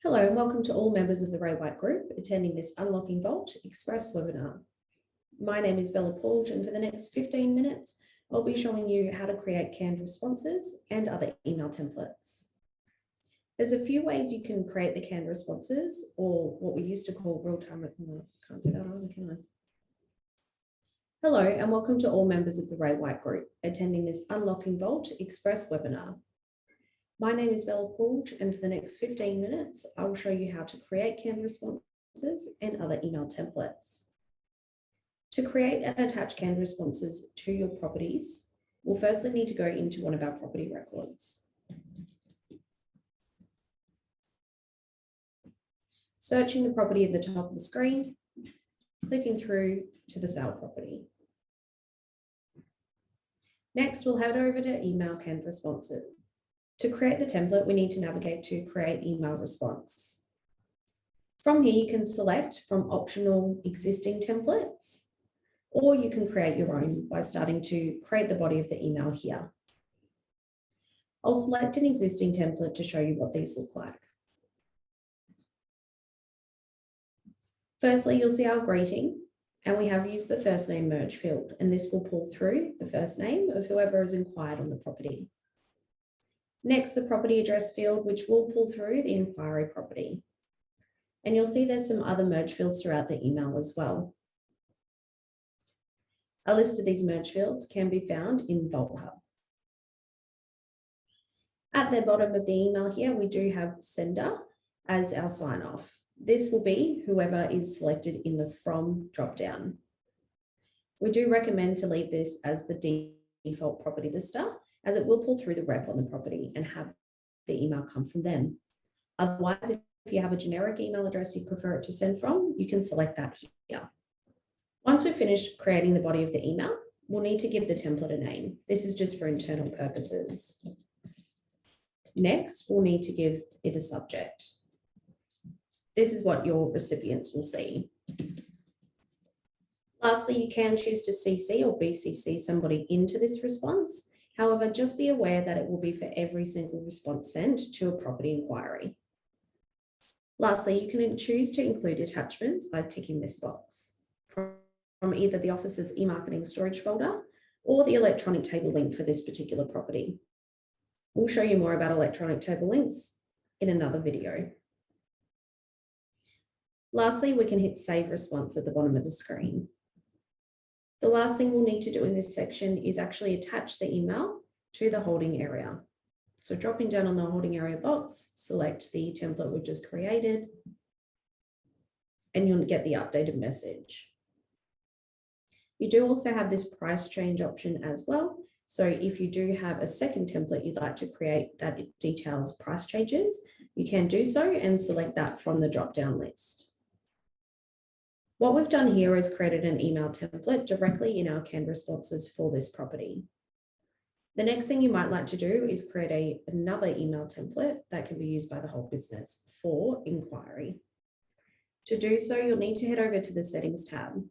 Hello and welcome to all members of the Ray White Group attending this Unlocking Vault Express webinar. My name is Bella Poulge, and for the next 15 minutes, I'll be showing you how to create canned responses and other email templates. There's a few ways you can create the canned responses, or what we used to call real-time. No, can't do that either, can I? Hello and welcome to all members of the Ray White Group attending this Unlocking Vault Express webinar. My name is Bella Poulge, and for the next 15 minutes, I will show you how to create canned responses and other email templates. To create and attach canned responses to your properties, we'll firstly need to go into one of our property records. Searching the property at the top of the screen, clicking through to the sale property. Next, we'll head over to email canned responses. To create the template, we need to navigate to Create Email Response. From here, you can select from optional existing templates, or you can create your own by starting to create the body of the email here. I'll select an existing template to show you what these look like. Firstly, you'll see our greeting, and we have used the first name merge field, and this will pull through the first name of whoever has inquired on the property. Next, the property address field, which will pull through the inquiry property. And you'll see there's some other merge fields throughout the email as well. A list of these merge fields can be found in VaultRE. At the bottom of the email here, we do have sender as our sign off. This will be whoever is selected in the from dropdown. We do recommend to leave this as the default property lister, as it will pull through the rep on the property and have the email come from them. Otherwise, if you have a generic email address you prefer it to send from, you can select that here. Once we've finished creating the body of the email, we'll need to give the template a name. This is just for internal purposes. Next, we'll need to give it a subject. This is what your recipients will see. Lastly, you can choose to CC or BCC somebody into this response. However, just be aware that it will be for every single response sent to a property inquiry. Lastly, you can choose to include attachments by ticking this box from either the office's e-marketing storage folder or the electronic table link for this particular property. We'll show you more about electronic table links in another video. Lastly, we can hit Save Response at the bottom of the screen. The last thing we'll need to do in this section is actually attach the email to the holding area. So dropping down on the holding area box, select the template we've just created, and you'll get the updated message. You do also have this price change option as well. So if you do have a second template you'd like to create that details price changes, you can do so and select that from the drop-down list. What we've done here is created an email template directly in our canned responses for this property. The next thing you might like to do is create another email template that can be used by the whole business for inquiry. To do so, you'll need to head over to the Settings tab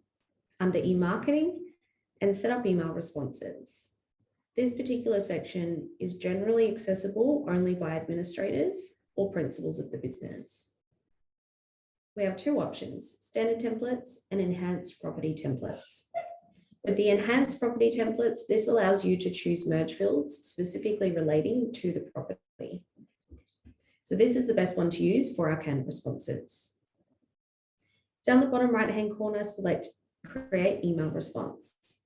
under e-marketing and set up email responses. This particular section is generally accessible only by administrators or principals of the business. We have two options, standard templates and enhanced property templates. With the enhanced property templates, this allows you to choose merge fields specifically relating to the property. So this is the best one to use for our canned responses. Down the bottom right-hand corner, select Create Email Response.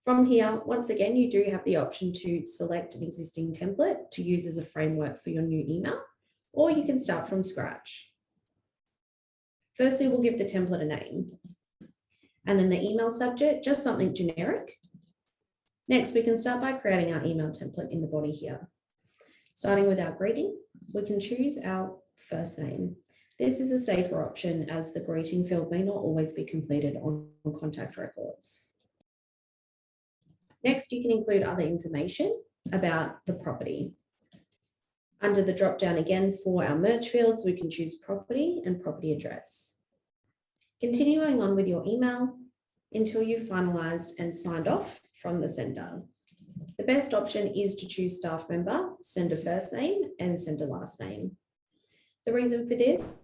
From here, once again, you do have the option to select an existing template to use as a framework for your new email, or you can start from scratch. Firstly, we'll give the template a name, and then the email subject, just something generic. Next, we can start by creating our email template in the body here. Starting with our greeting, we can choose our first name. This is a safer option as the greeting field may not always be completed on contact records. Next, you can include other information about the property. Under the drop-down again for our merge fields, we can choose property and property address. Continuing on with your email until you've finalized and signed off from the sender. The best option is to choose staff member, sender first name, and sender last name. The reason for this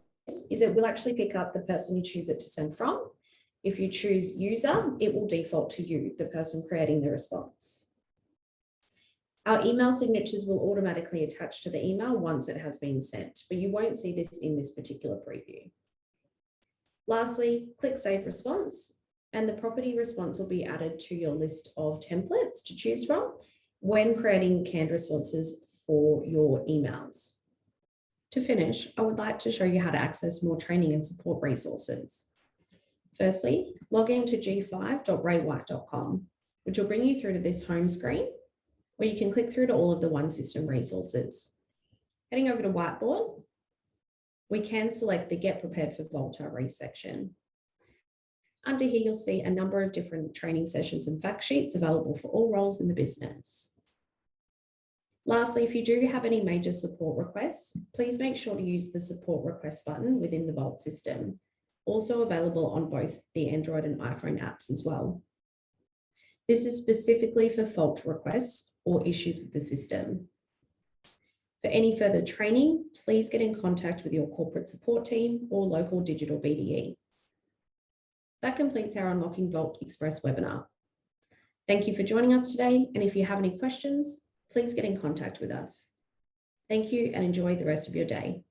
is it will actually pick up the person you choose it to send from. If you choose user, it will default to you, the person creating the response. Our email signatures will automatically attach to the email once it has been sent, but you won't see this in this particular preview. Lastly, click Save Response, and the property response will be added to your list of templates to choose from when creating canned responses for your emails. To finish, I would like to show you how to access more training and support resources. Firstly, log into g5.rewhite.com, which will bring you through to this home screen, where you can click through to all of the One System resources. Heading over to Whiteboard, we can select the Get Prepared for VaultRE section. Under here, you'll see a number of different training sessions and fact sheets available for all roles in the business. Lastly, if you do have any major support requests, please make sure to use the Support Request button within the Vault system, also available on both the Android and iPhone apps as well. This is specifically for fault requests or issues with the system. For any further training, please get in contact with your corporate support team or local digital BDE. That completes our Unlocking Vault Express webinar. Thank you for joining us today, and if you have any questions, please get in contact with us. Thank you and enjoy the rest of your day.